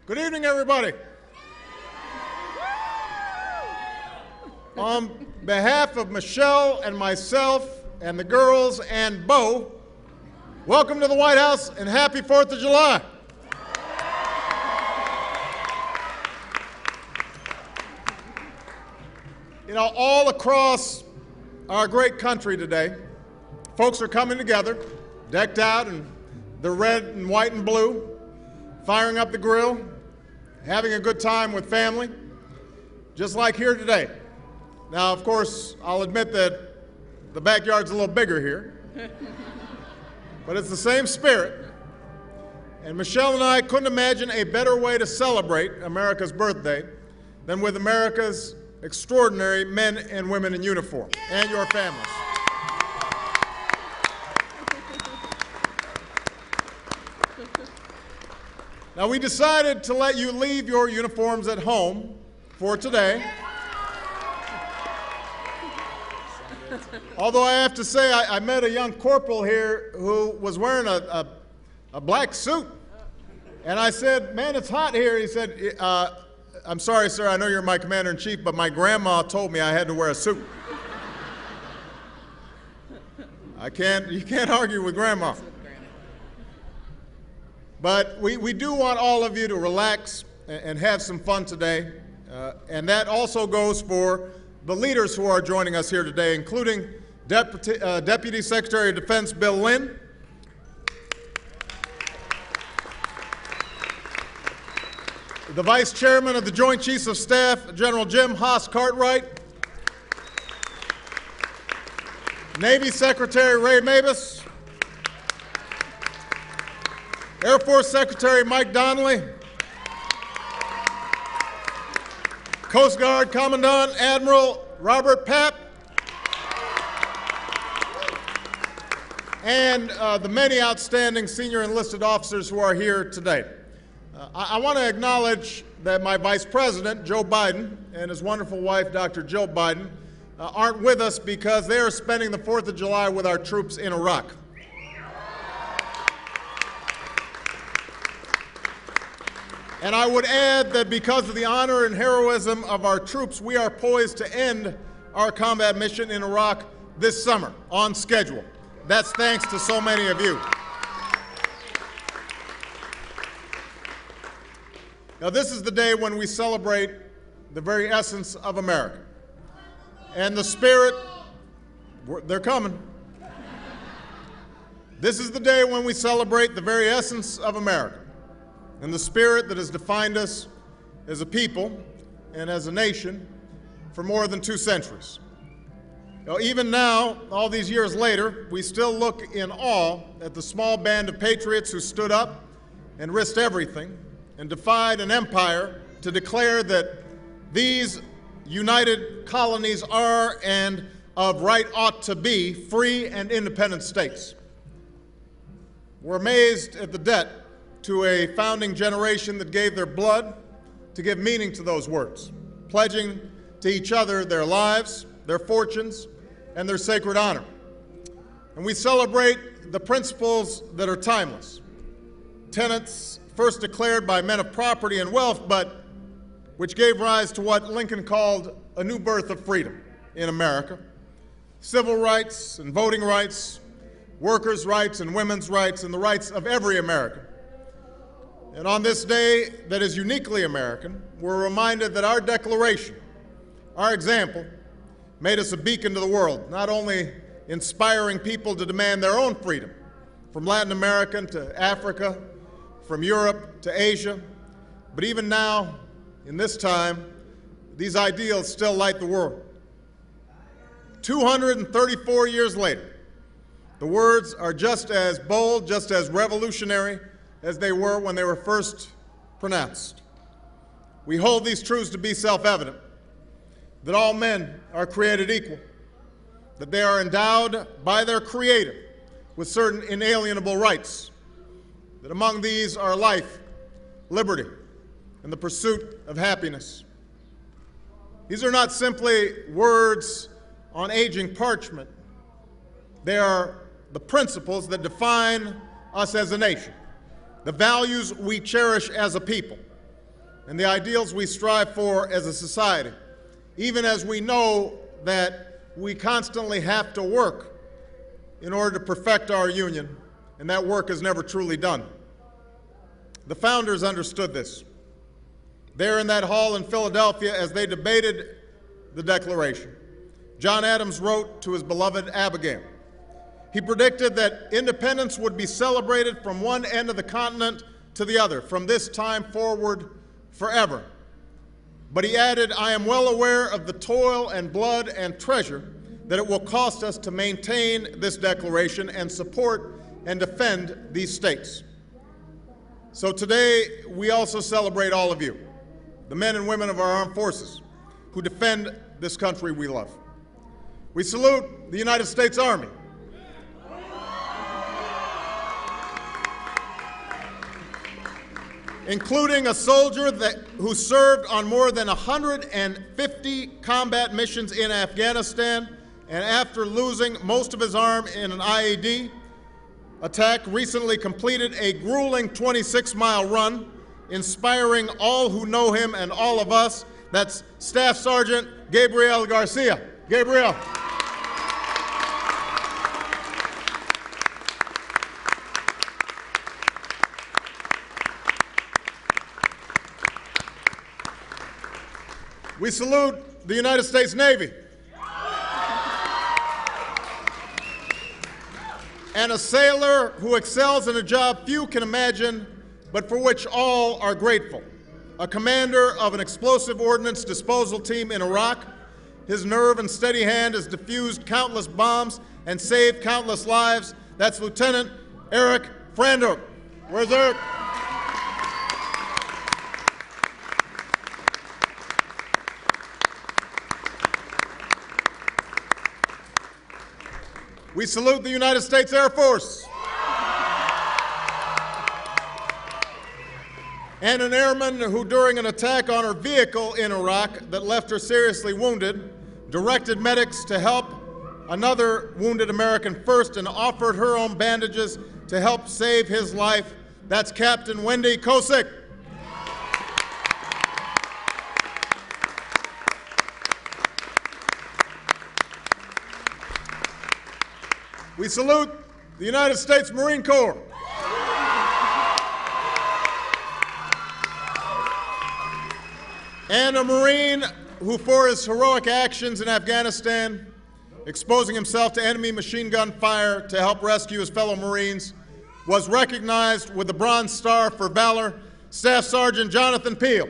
Good evening, everybody. On behalf of Michelle and myself and the girls and Bo, welcome to the White House and happy 4th of July. You know, all across our great country today, folks are coming together, decked out in the red and white and blue, firing up the grill, having a good time with family, just like here today. Now, of course, I'll admit that the backyard's a little bigger here, but it's the same spirit. And Michelle and I couldn't imagine a better way to celebrate America's birthday than with America's extraordinary men and women in uniform and your families. Now, we decided to let you leave your uniforms at home for today. Although I have to say, I met a young corporal here who was wearing a black suit. And I said, man, it's hot here. He said, I'm sorry, sir, I know you're my commander-in-chief, but my grandma told me I had to wear a suit. You can't argue with grandma. But we do want all of you to relax and have some fun today. And that also goes for the leaders who are joining us here today, including Deputy Secretary of Defense Bill Lynn, the Vice Chairman of the Joint Chiefs of Staff, General Jim Haas Cartwright, Navy Secretary Ray Mabus, Air Force Secretary Mike Donnelly, Coast Guard Commandant Admiral Robert Papp, and the many outstanding senior enlisted officers who are here today. I want to acknowledge that my Vice President, Joe Biden, and his wonderful wife, Dr. Jill Biden, aren't with us because they are spending the 4th of July with our troops in Iraq. And I would add that because of the honor and heroism of our troops, we are poised to end our combat mission in Iraq this summer on schedule. That's thanks to so many of you. Now, this is the day when we celebrate the very essence of America. And the spirit, they're coming. This is the day when we celebrate the very essence of America and the spirit that has defined us as a people and as a nation for more than 2 centuries. Now, even now, all these years later, we still look in awe at the small band of patriots who stood up and risked everything and defied an empire to declare that these united colonies are and of right ought to be free and independent states. We're amazed at the debt to a founding generation that gave their blood to give meaning to those words, pledging to each other their lives, their fortunes, and their sacred honor. And we celebrate the principles that are timeless, tenets first declared by men of property and wealth, but which gave rise to what Lincoln called a new birth of freedom in America: civil rights and voting rights, workers' rights and women's rights, and the rights of every American. And on this day that is uniquely American, we're reminded that our declaration, our example, made us a beacon to the world, not only inspiring people to demand their own freedom, from Latin America to Africa, from Europe to Asia, but even now, in this time, these ideals still light the world. 234 years later, the words are just as bold, just as revolutionary as they were when they were first pronounced. We hold these truths to be self-evident, that all men are created equal, that they are endowed by their Creator with certain inalienable rights, that among these are life, liberty, and the pursuit of happiness. These are not simply words on aging parchment. They are the principles that define us as a nation, the values we cherish as a people, and the ideals we strive for as a society, even as we know that we constantly have to work in order to perfect our union, and that work is never truly done. The founders understood this. There in that hall in Philadelphia, as they debated the Declaration, John Adams wrote to his beloved Abigail. He predicted that independence would be celebrated from one end of the continent to the other, from this time forward forever. But he added, I am well aware of the toil and blood and treasure that it will cost us to maintain this declaration and support and defend these states. So today, we also celebrate all of you, the men and women of our armed forces who defend this country we love. We salute the United States Army, including a soldier who served on more than 150 combat missions in Afghanistan, and after losing most of his arm in an IED attack, recently completed a grueling 26-mile run, inspiring all who know him and all of us. That's Staff Sergeant Gabriel Garcia. Gabriel. We salute the United States Navy and a sailor who excels in a job few can imagine, but for which all are grateful. A commander of an explosive ordnance disposal team in Iraq, his nerve and steady hand has diffused countless bombs and saved countless lives. That's Lieutenant Eric Franduk. Where's Eric? We salute the United States Air Force and an airman who, during an attack on her vehicle in Iraq that left her seriously wounded, directed medics to help another wounded American first and offered her own bandages to help save his life. That's Captain Wendy Kosick. We salute the United States Marine Corps and a Marine who, for his heroic actions in Afghanistan, exposing himself to enemy machine gun fire to help rescue his fellow Marines, was recognized with the Bronze Star for Valor, Staff Sergeant Jonathan Peel.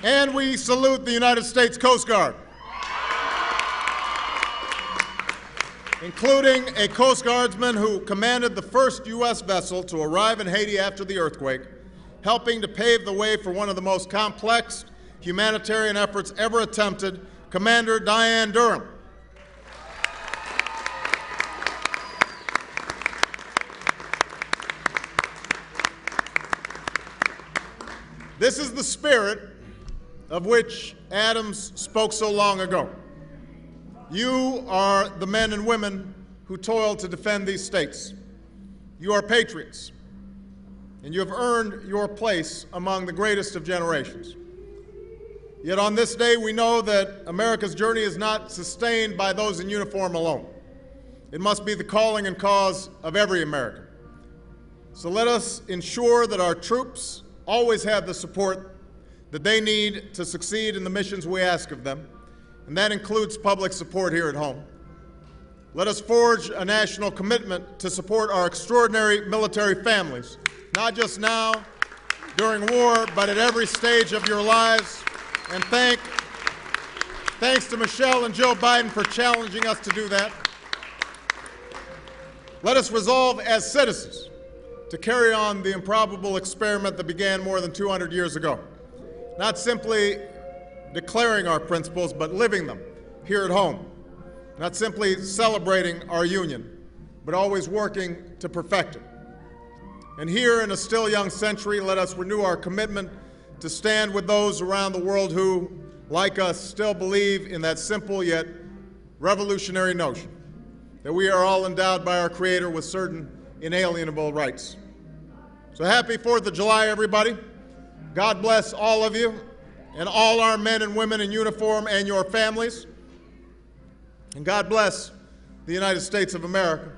And we salute the United States Coast Guard, including a Coast Guardsman who commanded the first U.S. vessel to arrive in Haiti after the earthquake, helping to pave the way for one of the most complex humanitarian efforts ever attempted, Commander Diane Durham. This is the spirit of which Adams spoke so long ago. You are the men and women who toil to defend these states. You are patriots, and you have earned your place among the greatest of generations. Yet on this day, we know that America's journey is not sustained by those in uniform alone. It must be the calling and cause of every American. So let us ensure that our troops always have the support that they need to succeed in the missions we ask of them, and that includes public support here at home. Let us forge a national commitment to support our extraordinary military families, not just now, during war, but at every stage of your lives. And thanks to Michelle and Joe Biden for challenging us to do that. Let us resolve as citizens to carry on the improbable experiment that began more than 200 years ago. Not simply declaring our principles, but living them here at home. Not simply celebrating our union, but always working to perfect it. And here in a still young century, let us renew our commitment to stand with those around the world who, like us, still believe in that simple yet revolutionary notion that we are all endowed by our Creator with certain inalienable rights. So happy 4th of July, everybody. God bless all of you and all our men and women in uniform and your families. And God bless the United States of America.